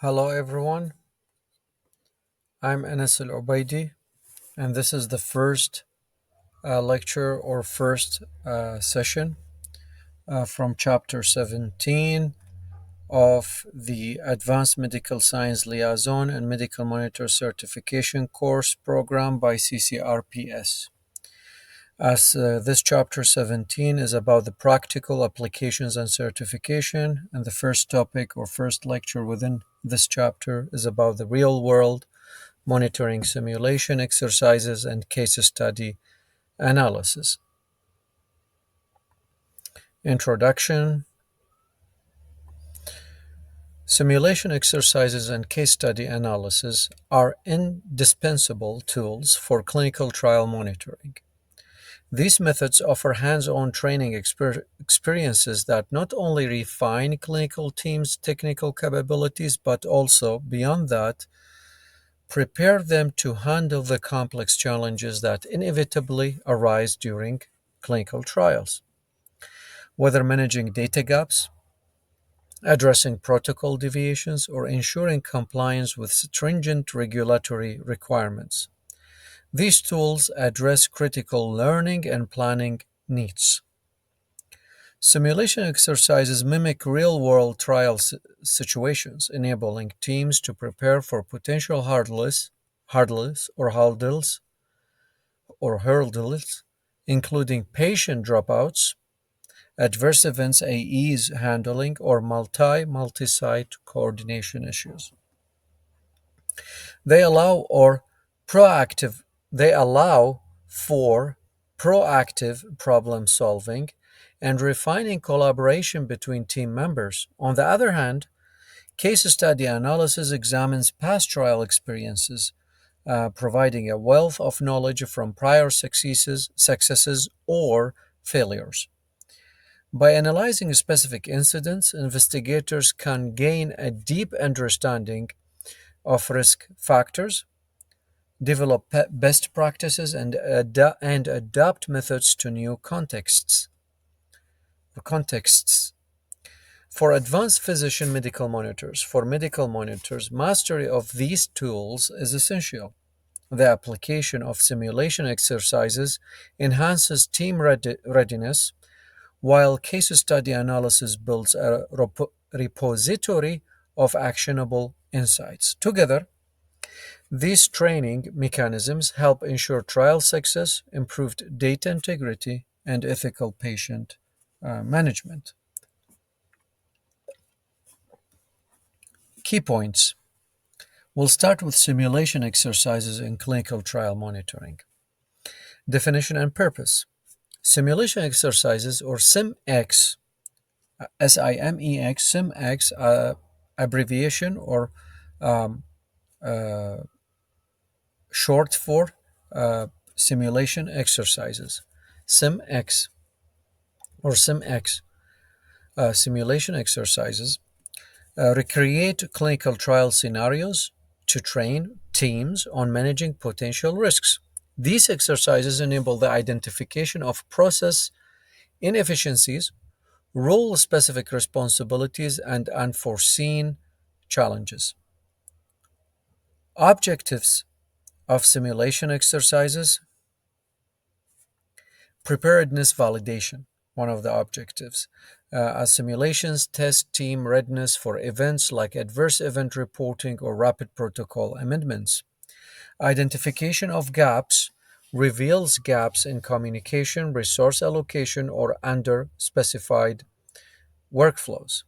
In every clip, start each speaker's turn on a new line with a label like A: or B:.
A: Hello everyone, I'm Anas Al Ubaidi, and this is the first lecture or first session from chapter 17 of the Advanced Medical Science Liaison and Medical Monitor Certification course program by CCRPS. As this chapter 17 is about the practical applications and certification, and the first topic or first lecture within this chapter is about the real world monitoring simulation exercises and case study analysis. Introduction. Simulation exercises and case study analysis are indispensable tools for clinical trial monitoring. These methods offer hands-on training experiences that not only refine clinical teams' technical capabilities, but also, beyond that, prepare them to handle the complex challenges that inevitably arise during clinical trials. Whether managing data gaps, addressing protocol deviations, or ensuring compliance with stringent regulatory requirements. These tools address critical learning and planning needs. Simulation exercises mimic real-world trial situations, enabling teams to prepare for potential hurdles, including patient dropouts, adverse events AEs handling, or multi-site coordination issues. They allow or proactive they allow for proactive problem solving and refining collaboration between team members. On the other hand, case study analysis examines past trial experiences, providing a wealth of knowledge from prior successes or failures. By analyzing specific incidents, investigators can gain a deep understanding of risk factors, develop best practices, and adapt methods to new contexts. For advanced physician medical monitors, mastery of these tools is essential. The application of simulation exercises enhances team readiness, while case study analysis builds a repository of actionable insights. Together, these training mechanisms help ensure trial success, improved data integrity, and ethical patient management. Key points. We'll start with simulation exercises in clinical trial monitoring. Definition and purpose. Simulation exercises, or SIMX, SIMEX, abbreviation or um, uh, short for simulation exercises. SIMX or SIMX, simulation exercises, recreate clinical trial scenarios to train teams on managing potential risks. These exercises enable the identification of process inefficiencies, role specific responsibilities, and unforeseen challenges. Objectives of simulation exercises. Preparedness validation, one of the objectives. As simulations test team readiness for events like adverse event reporting or rapid protocol amendments. Identification of gaps reveals gaps in communication, resource allocation, or under specified workflows.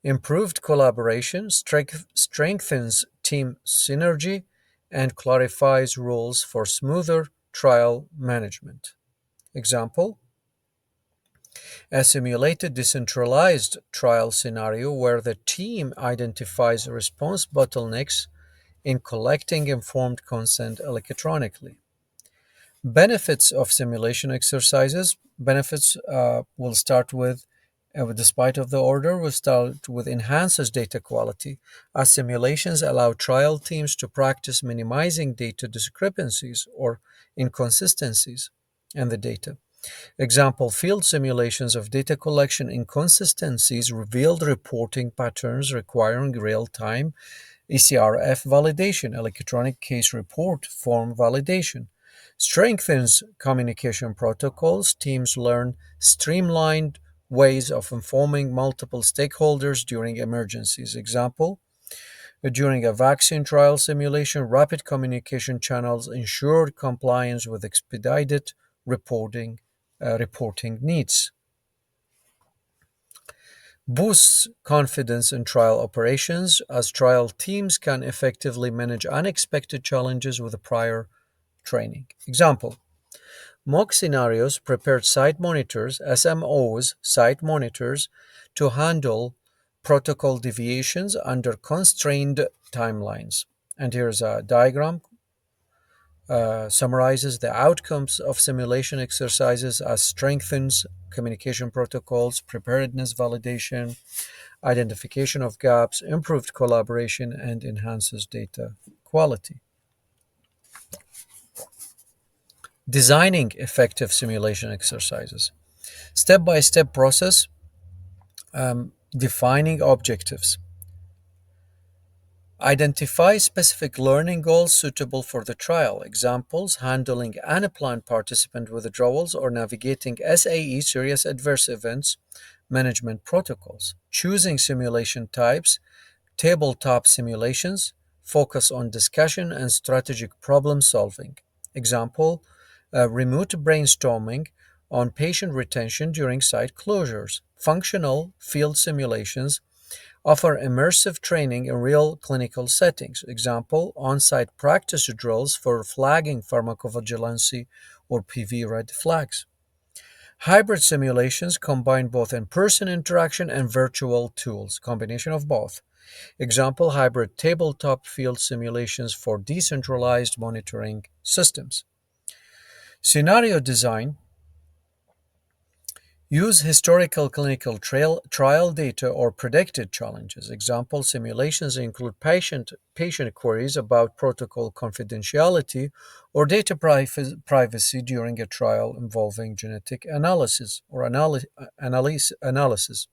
A: Improved collaboration strengthens team synergy and clarifies rules for smoother trial management. Example: a simulated decentralized trial scenario where the team identifies response bottlenecks in collecting informed consent electronically. Benefits of simulation exercises. Benefits will start with despite of the order, we'll start with enhances data quality, as simulations allow trial teams to practice minimizing data discrepancies or inconsistencies in the data. Example, field simulations of data collection inconsistencies revealed reporting patterns requiring real-time ECRF validation, electronic case report form validation. Strengthens communication protocols. Teams learn streamlined ways of informing multiple stakeholders during emergencies. Example, during a vaccine trial simulation, rapid communication channels ensured compliance with expedited reporting needs. Boosts confidence in trial operations as trial teams can effectively manage unexpected challenges with prior training. Example, mock scenarios prepared site monitors, SMOs, site monitors, to handle protocol deviations under constrained timelines. And here's a diagram summarizes the outcomes of simulation exercises as strengthens communication protocols, preparedness validation, identification of gaps, improved collaboration, and enhances data quality. Designing effective simulation exercises. Step-by-step process, defining objectives. Identify specific learning goals suitable for the trial. Examples, handling unplanned participant withdrawals or navigating SAE, serious adverse events, management protocols. Choosing simulation types, tabletop simulations, focus on discussion and strategic problem solving. Example, remote brainstorming on patient retention during site closures. Functional field simulations offer immersive training in real clinical settings. Example, on-site practice drills for flagging pharmacovigilance or PV red flags. Hybrid simulations combine both in-person interaction and virtual tools, combination of both. Example, hybrid tabletop field simulations for decentralized monitoring systems. Scenario design. Use historical clinical trial data or predicted challenges. Example, simulations include patient queries about protocol confidentiality or data privacy during a trial involving genetic analysis or analysis.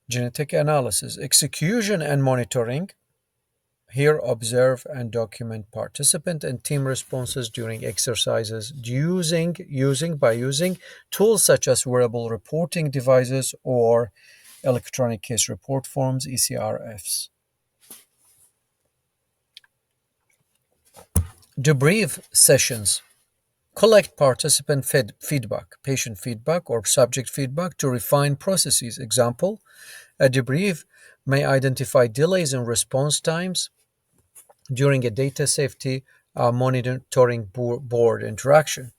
A: Genetic analysis. Execution and monitoring. Here, observe and document participant and team responses during exercises using tools such as wearable reporting devices or electronic case report forms, ECRFs. Debrief sessions. Collect participant feedback, patient feedback, or subject feedback to refine processes. Example, a debrief may identify delays in response times during a data safety monitoring board interaction.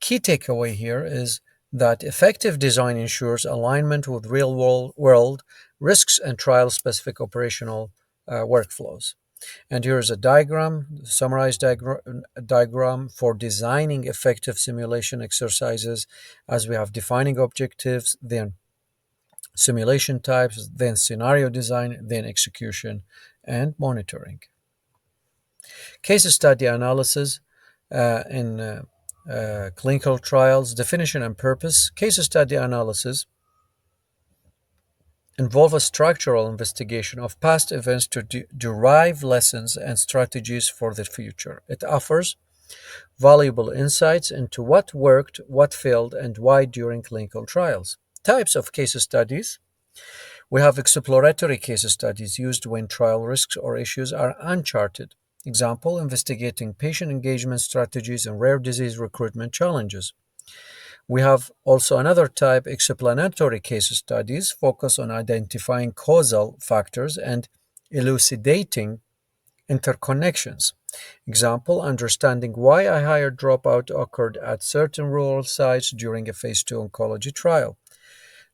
A: Key takeaway here is that effective design ensures alignment with real world risks and trial specific operational workflows. And here is a summarized diagram for designing effective simulation exercises, as we have defining objectives, then simulation types, then scenario design, then execution and monitoring. Case study analysis in clinical trials, definition and purpose. Case study analysis involve a structural investigation of past events to derive lessons and strategies for the future. It offers valuable insights into what worked, what failed, and why during clinical trials. Types of case studies. We have exploratory case studies used when trial risks or issues are uncharted. Example, investigating patient engagement strategies and rare disease recruitment challenges. We have also another type, explanatory case studies, focus on identifying causal factors and elucidating interconnections. Example, understanding why a higher dropout occurred at certain rural sites during a phase 2 oncology trial.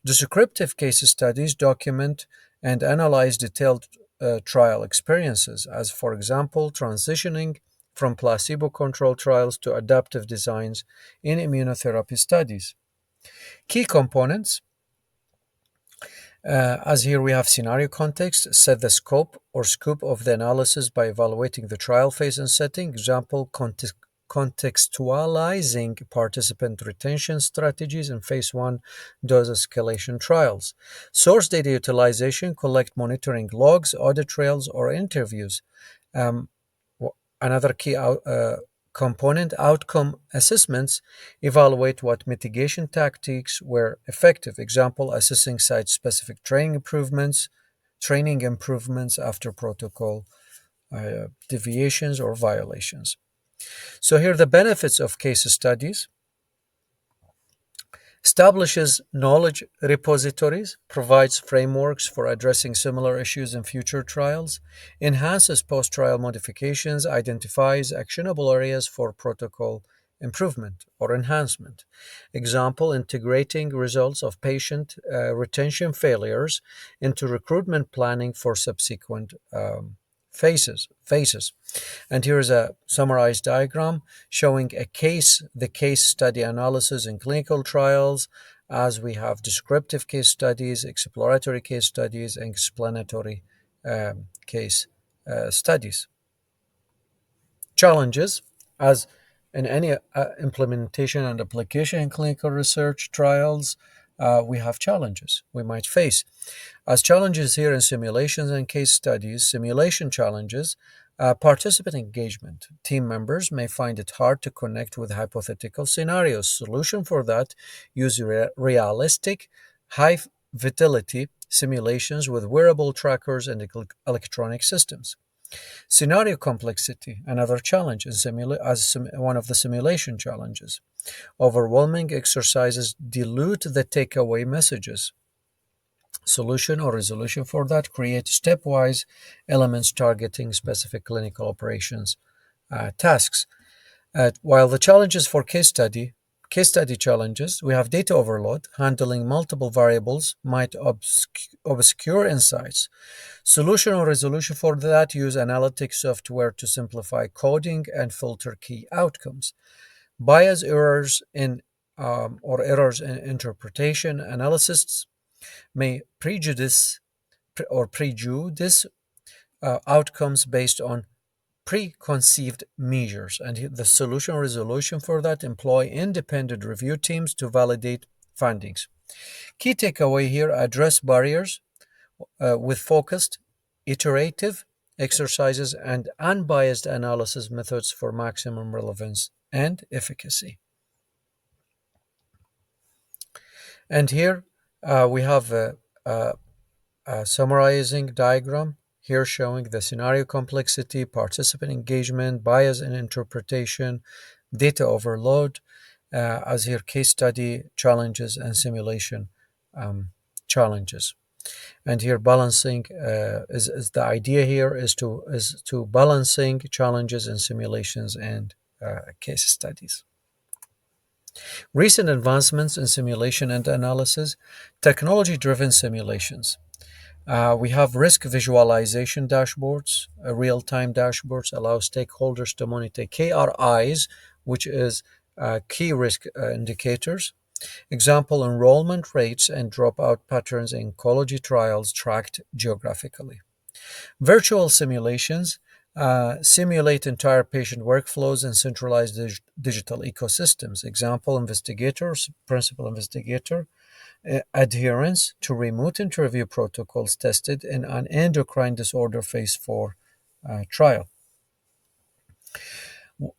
A: Descriptive case studies document and analyze detailed trial experiences, as for example, transitioning from placebo-controlled trials to adaptive designs in immunotherapy studies. Key components, as here we have scenario context, set the scope of the analysis by evaluating the trial phase and setting. Example, contextualizing participant retention strategies in phase 1 dose escalation trials. Source data utilization, collect monitoring logs, audit trails, or interviews. Um, Another key component, outcome assessments, evaluate what mitigation tactics were effective. Example, assessing site-specific training improvements after protocol deviations or violations. So here are the benefits of case studies. Establishes knowledge repositories, provides frameworks for addressing similar issues in future trials, enhances post trial modifications, identifies actionable areas for protocol improvement or enhancement. Example, integrating results of patient retention failures into recruitment planning for subsequent phases. And here is a summarized diagram showing the case study analysis in clinical trials, as we have descriptive case studies, exploratory case studies, and explanatory case studies. Challenges, as in any implementation and application in clinical research trials, we have challenges we might face. As challenges here in simulations and case studies, simulation challenges, participant engagement. Team members may find it hard to connect with hypothetical scenarios. Solution for that, use realistic, high fidelity simulations with wearable trackers and electronic systems. Scenario complexity, another challenge one of the simulation challenges. Overwhelming exercises dilute the takeaway messages. Solution or resolution for that, create stepwise elements targeting specific clinical operations tasks. While the challenges for case study challenges, we have data overload. Handling multiple variables might obscure insights. Solution or resolution for that, use analytic software to simplify coding and filter key outcomes. Bias errors in or errors in interpretation analysis may prejudice outcomes based on preconceived measures. And the solution or resolution for that, employ independent review teams to validate findings. Key takeaway here, address barriers with focused, iterative exercises and unbiased analysis methods for maximum relevance and efficacy. And here we have a summarizing diagram here showing the scenario complexity, participant engagement, bias in interpretation, data overload, as here case study challenges and simulation challenges. And here balancing is the idea here is to balancing challenges in simulations and case studies. Recent advancements in simulation and analysis, technology-driven simulations. We have risk visualization dashboards, real-time dashboards allow stakeholders to monitor KRIs, which is key risk indicators. Example, enrollment rates and dropout patterns in oncology trials tracked geographically. Virtual simulations simulate entire patient workflows in centralized digital ecosystems. Example, principal investigator, adherence to remote interview protocols tested in an endocrine disorder phase 4 trial.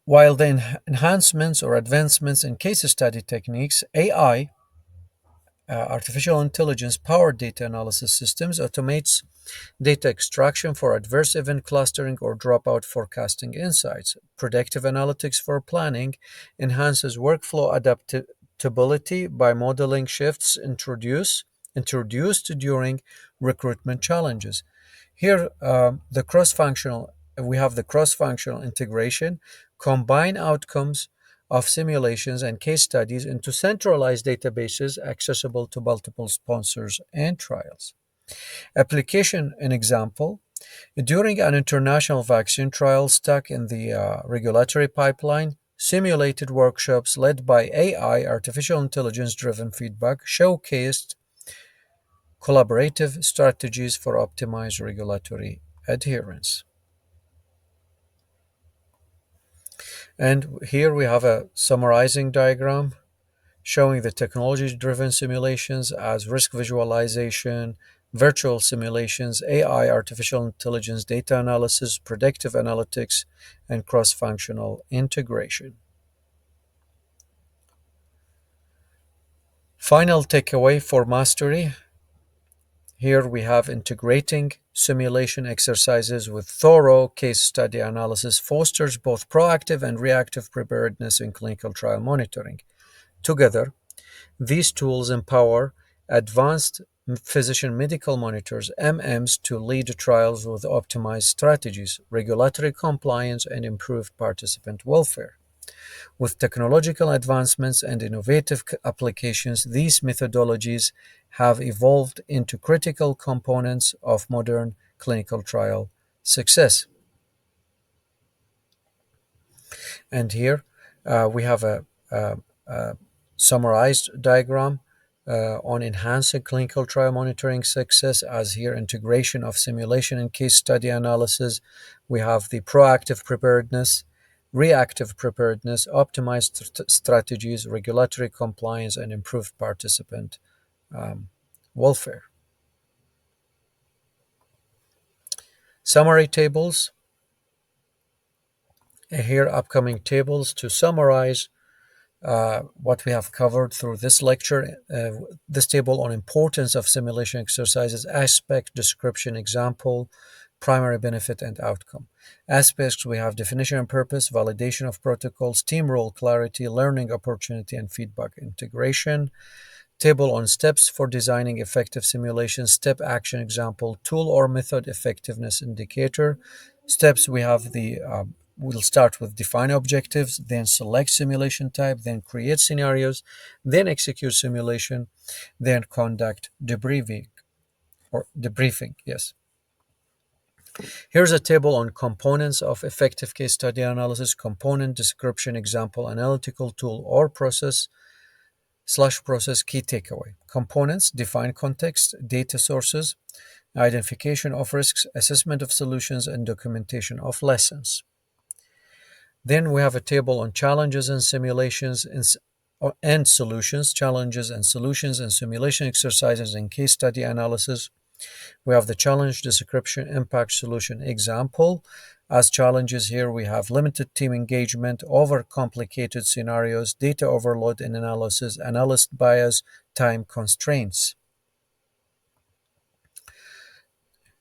A: While the enhancements or advancements in case study techniques, AI, artificial intelligence powered data analysis systems, automates data extraction for adverse event clustering or dropout forecasting insights. Predictive analytics for planning enhances workflow adaptability by modeling shifts introduced during recruitment challenges. Here, we have the cross-functional integration, combine outcomes of simulations and case studies into centralized databases accessible to multiple sponsors and trials. Application, an example, during an international vaccine trial stuck in the regulatory pipeline, simulated workshops led by AI, artificial intelligence driven feedback, showcased collaborative strategies for optimized regulatory adherence. And here we have a summarizing diagram showing the technology-driven simulations as risk visualization, virtual simulations, AI, artificial intelligence, data analysis, predictive analytics, and cross-functional integration. Final takeaway for mastery. Here we have integrating simulation exercises with thorough case study analysis fosters both proactive and reactive preparedness in clinical trial monitoring. Together, these tools empower advanced physician medical monitors (MMs) to lead trials with optimized strategies, regulatory compliance, and improved participant welfare. With technological advancements and innovative applications, these methodologies have evolved into critical components of modern clinical trial success. And here we have a summarized diagram on enhancing clinical trial monitoring success, as here integration of simulation and case study analysis. We have the proactive preparedness, reactive preparedness, optimized strategies, regulatory compliance, and improved participant welfare. Summary tables. Here, upcoming tables to summarize what we have covered through this lecture. This table on importance of simulation exercises, aspect, description, example, primary benefit, and outcome. Aspects, we have definition and purpose, validation of protocols, team role clarity, learning opportunity, and feedback integration. Table on steps for designing effective simulations, step action example, tool or method effectiveness indicator. Steps, we have we'll start with define objectives, then select simulation type, then create scenarios, then execute simulation, then conduct debriefing. Yes. Here's a table on components of effective case study analysis, component description, example, analytical tool or process /process key takeaway. Components define context, data sources, identification of risks, assessment of solutions, and documentation of lessons. Then we have a table on challenges and simulations and solutions, challenges and solutions and simulation exercises and case study analysis. We have the challenge description, impact, solution, example. As challenges here, we have limited team engagement, overcomplicated scenarios, data overload in analysis, analyst bias, time constraints.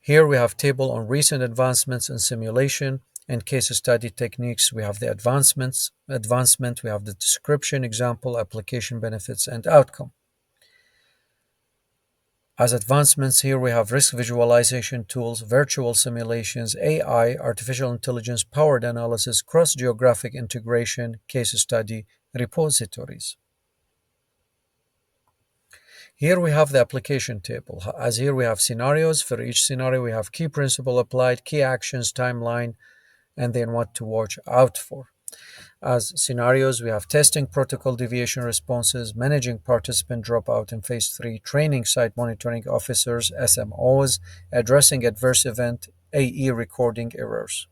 A: Here we have table on recent advancements in simulation and case study techniques. We have the advancement, we have the description, example, application benefits, and outcome. As advancements here, we have risk visualization tools, virtual simulations, AI, artificial intelligence, powered analysis, cross-geographic integration, case study repositories. Here we have the application table. As here we have scenarios. For each scenario, we have key principle applied, key actions, timeline, and then what to watch out for. As scenarios, we have testing protocol deviation responses, managing participant dropout in phase 3, training site monitoring officers, SMOs, addressing adverse event, AE recording errors.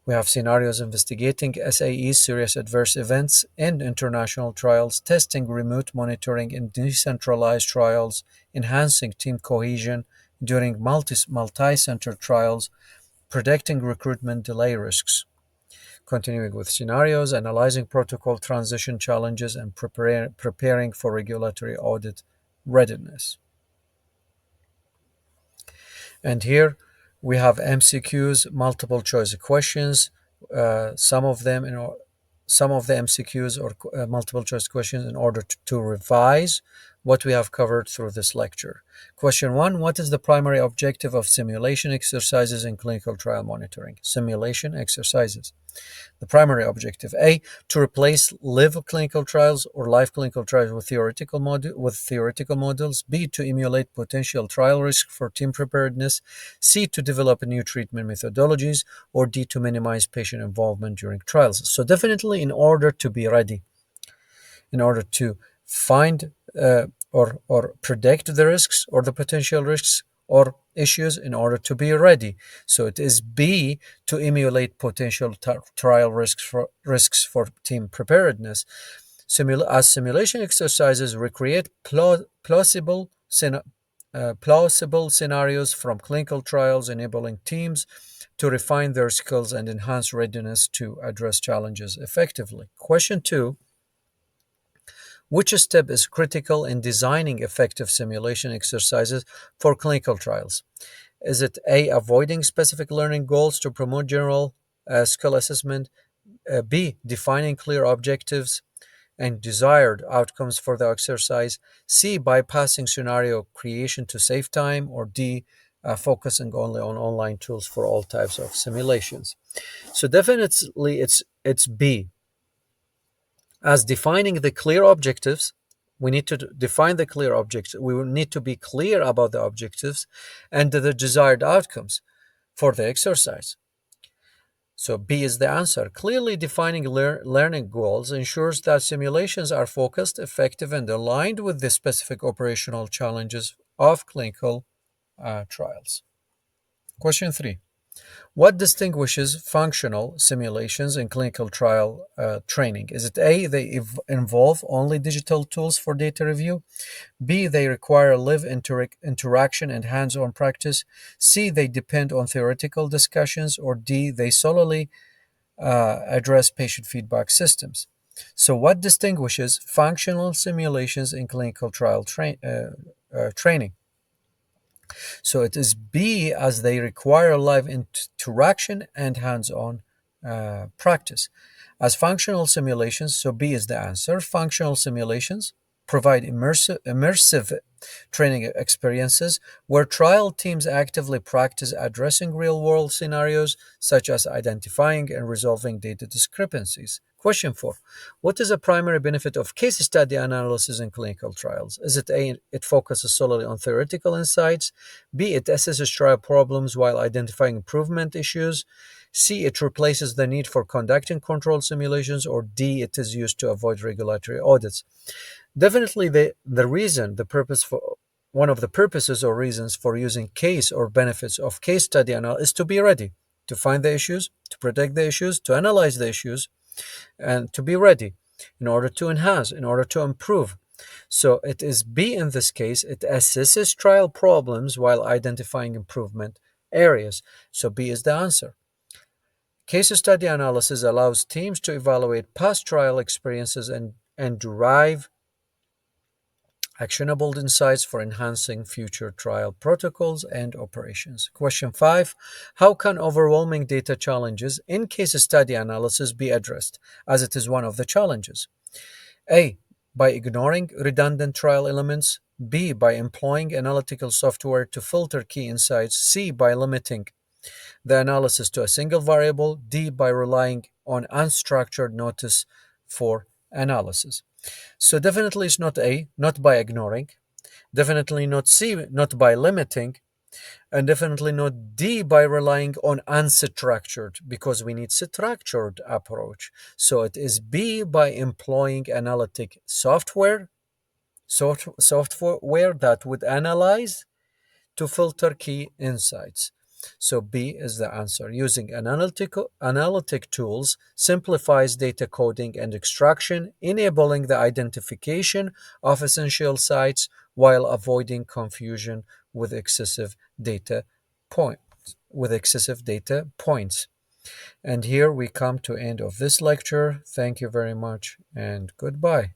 A: We have scenarios investigating SAEs, serious adverse events, in international trials, testing remote monitoring in decentralized trials, enhancing team cohesion during multi-center trials, predicting recruitment delay risks. Continuing with scenarios, analyzing protocol transition challenges, and preparing for regulatory audit readiness. And here we have MCQs, multiple choice questions. Some of the MCQs or multiple choice questions in order to revise what we have covered through this lecture. Question 1, what is the primary objective of simulation exercises in clinical trial monitoring? Simulation exercises. The primary objective: A, to replace live clinical trials or live clinical trials with theoretical models. B, to emulate potential trial risk for team preparedness. C, to develop new treatment methodologies. Or D, to minimize patient involvement during trials. So definitely, in order to be ready, in order to find or predict the risks or the potential risks, or issues in order to be ready. So it is B, to emulate potential trial risks for team preparedness. As simulation exercises recreate plausible scenarios from clinical trials, enabling teams to refine their skills and enhance readiness to address challenges effectively. Question 2: which step is critical in designing effective simulation exercises for clinical trials? Is it A, avoiding specific learning goals to promote general skill assessment? B, defining clear objectives and desired outcomes for the exercise? C, bypassing scenario creation to save time? Or D, focusing only on online tools for all types of simulations? So definitely it's B, as defining the clear objectives. We need to define the clear objectives. We will need to be clear about the objectives and the desired outcomes for the exercise. So B is the answer. Clearly defining learning goals ensures that simulations are focused, effective, and aligned with the specific operational challenges of clinical trials. Question 3: what distinguishes functional simulations in clinical trial training? Is it A, they involve only digital tools for data review? B, they require live interaction and hands-on practice? C, they depend on theoretical discussions? Or D, they solely address patient feedback systems? So what distinguishes functional simulations in clinical trial training? So it is B, as they require live interaction and hands-on practice. As functional simulations, so B is the answer. Functional simulations provide immersive training experiences where trial teams actively practice addressing real-world scenarios, such as identifying and resolving data discrepancies. Question 4: what is a primary benefit of case study analysis in clinical trials? Is it A, it focuses solely on theoretical insights? B, it assesses trial problems while identifying improvement issues? C, it replaces the need for conducting controlled simulations? Or D, it is used to avoid regulatory audits? Definitely the reason, the purpose for one of the purposes or reasons for using case or benefits of case study analysis is to be ready to find the issues, to predict the issues, to analyze the issues, and to be ready in order to enhance, in order to improve. So it is B in this case. It assesses trial problems while identifying improvement areas. So B is the answer. Case study analysis allows teams to evaluate past trial experiences and derive actionable insights for enhancing future trial protocols and operations. Question 5: how can overwhelming data challenges in case study analysis be addressed, as it is one of the challenges? A, by ignoring redundant trial elements. B, by employing analytical software to filter key insights. C, by limiting the analysis to a single variable. D, by relying on unstructured notice for analysis. So definitely it's not A, not by ignoring. Definitely not C, not by limiting. And definitely not D, by relying on unstructured, because we need structured approach. So it is B, by employing analytic software that would analyze to filter key insights. So B is the answer. Using analytic tools simplifies data coding and extraction, enabling the identification of essential sites while avoiding confusion with excessive data points. And here we come to end of this lecture. Thank you very much and goodbye.